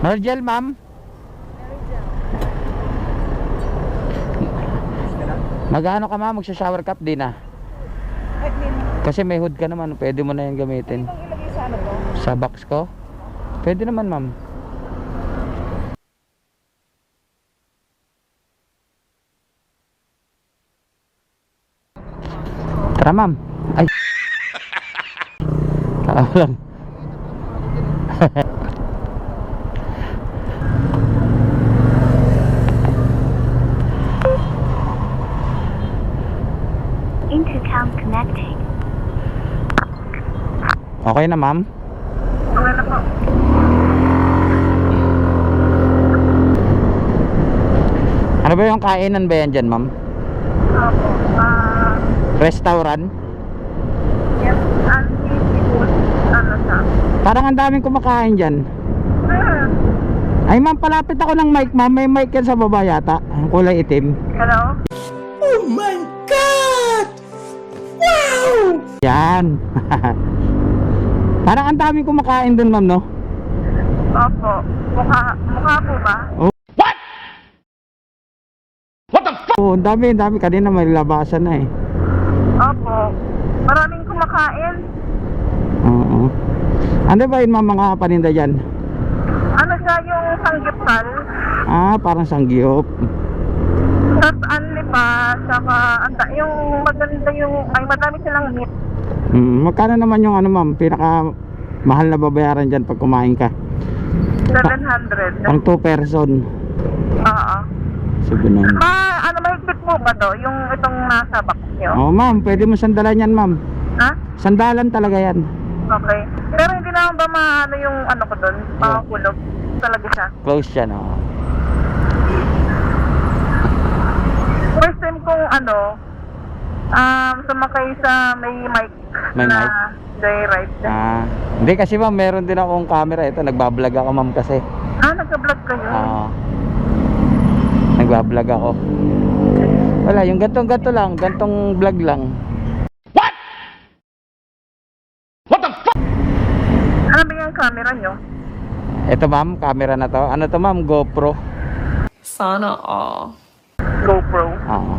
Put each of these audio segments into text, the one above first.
Norgel, ma'am. Mag-ano ka, ma'am? Magsha-shower cap din ah. Kasi may hood ka naman, pwede mo na yan gamitin. Itong ilagay sa ano to? Sa box ko? Pwede naman, ma'am. Tara, ma'am. Ay. Kakawalan. Intercom connecting. Okay na, ma'am? Okay na po. Ano ba yung kainan ba yan dyan, ma'am? Opo. Restaurant? Yes, seafood. Ano siya? Parang ang daming kumakain dyan. Ay, ma'am, palapit ako ng mic, ma'am. May mic yan sa baba yata. Ang kulay itim. Hello? Oh my God! Wow! Yan. Parang ang daming kumakain dun, ma'am, no? Opo. Mukha po ba? Oo, ang dami, ang dami. Kanina may labasan na eh. Opo. Maraming kumakain. Oo. Ano ba yun, ma'am, mga paninda dyan? Ano siya yung sanggipsal? Ah, parang sangyup. Tapos anli pa. Saka yung maganda yung... Ay, madami silang meat. Magkano naman yung ano, ma'am? Pinaka mahal na babayaran dyan pag kumain ka? 700. Pang 2 person. Oo. So, ganun. Ano, mahigpit po ba to? Yung itong nasa box nyo? Oo, ma'am. Pwede mo sandalan yan, ma'am. Ha? Sandalan talaga yan. Okay. Pero hindi naman ba maano yung ano ko doon? Makakulog talaga siya. Close siya, no? First time kong ano, sumakay sa may mic May na mic? joyride. Hindi kasi, ma'am, meron din akong camera. Ito, nagbablog ako, ma'am, kasi. Nagka-vlog kayo? Nagbablog ako. Wala, yung gantong-ganto lang. Gantong vlog lang. Ano ba yung camera nyo? Ito, ma'am, camera na to. Ano to, ma'am? GoPro. Sana all. GoPro. Oo.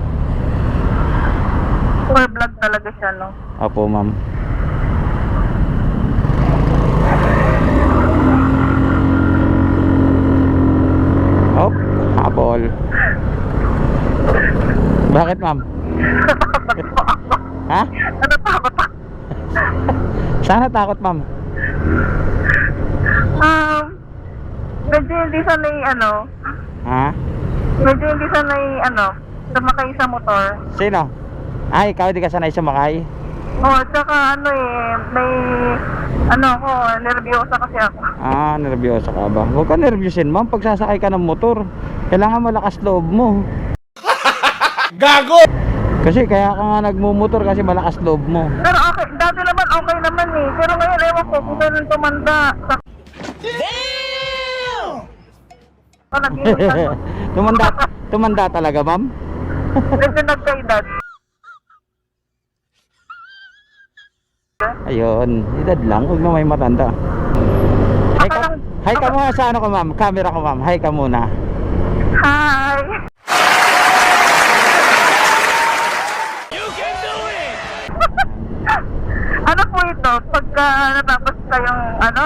For vlog talaga siya, no? Opo, ma'am. Oh, habol. Bakit, ma'am? Ha? Ano pa ba pa? Sana takot, ma'am. Medyo hindi sanay ano, Ha? medyo hindi sanay ano, sumakay sa motor. Sino? Ay, ikaw di ka sanay sumakay? Tsaka ano may ano ako, nervyosa kasi ako. Nervyoso ka ba? Huwag ka nervyusin, ma'am. Pag sasakay ka ng motor, kailangan malakas loob mo. Gago! Kasi kaya ka nga nagmumotor kasi malakas loob mo. Pero okay, dati naman okay naman eh. Pero ngayon ewan ko kung kailan tumanda. Nag-iingat. tumanda talaga, ma'am? Medyo nagkaedad. Ayun, edad lang, huwag na may matanda. Hi ka muna sa ano ko, ma'am, camera ko, ma'am. Hi ka muna. Hi! You can do it! Ano po ito? Pagka natapos kayong ano,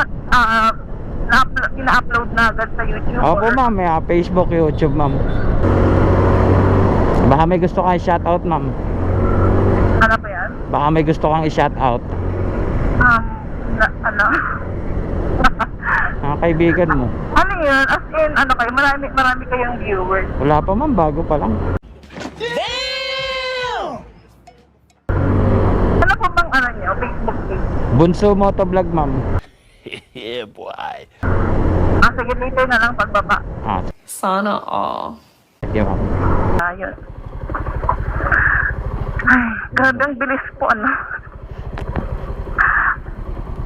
ina-upload na agad sa YouTube? Opo, ma'am, may Facebook, YouTube, ma'am. Baka may gusto kang i-shoutout, ma'am. Ano pa yan? Baka may gusto kang i-shoutout. Ano? Mga kaibigan mo. Ano yun? As in, ano kayo? Marami kayong viewers. Wala pa, ma'am, bago pa lang. Ano po bang ano nyo? Facebook page? Bunso Motovlog, ma'am. Yeah, boy. Sige, later na lang pagbaba. Sana all. Sige, ma'am. Ayun. Ay, grabe ang bilis po, ano?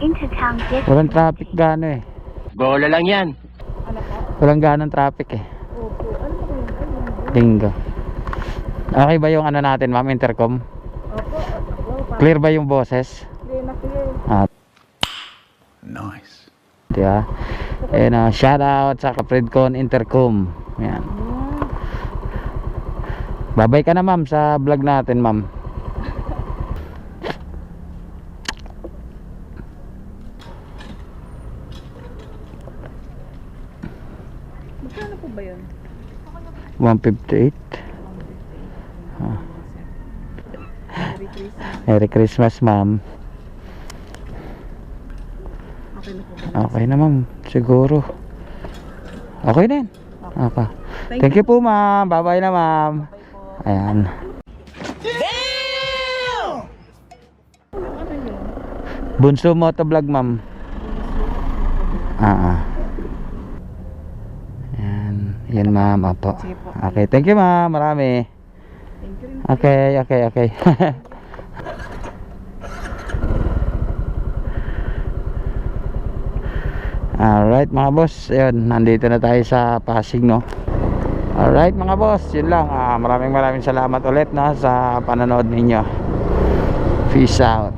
Intercom disconnecting. Walang traffic gaano eh. Bola lang yan. Walang ganong traffic eh. Bingo. Okay ba yung ano natin, ma'am, intercom? Clear ba yung boses? Clear na clear. Nice. Diba? Ayan, shout out sa Kapredcon Intercom. Ayan. Babay ka na ma'am sa vlog natin ma'am. Magkano po ba yun? 158. Merry Christmas ma'am. Okay na po ba? Okay na ma'am, siguro. Okay na yan. Okay. Thank you po ma'am. Bye bye na ma'am. Ayan. Bunso Motovlog ma'am. Yan ma'am. Opo. Okay, thank you ma'am. Marami. Okay. Alright mga boss, ayun, nandito na tayo sa Pasig, no. Alright mga boss, yun lang. Maraming salamat ulit, no, sa panonood ninyo. Peace out.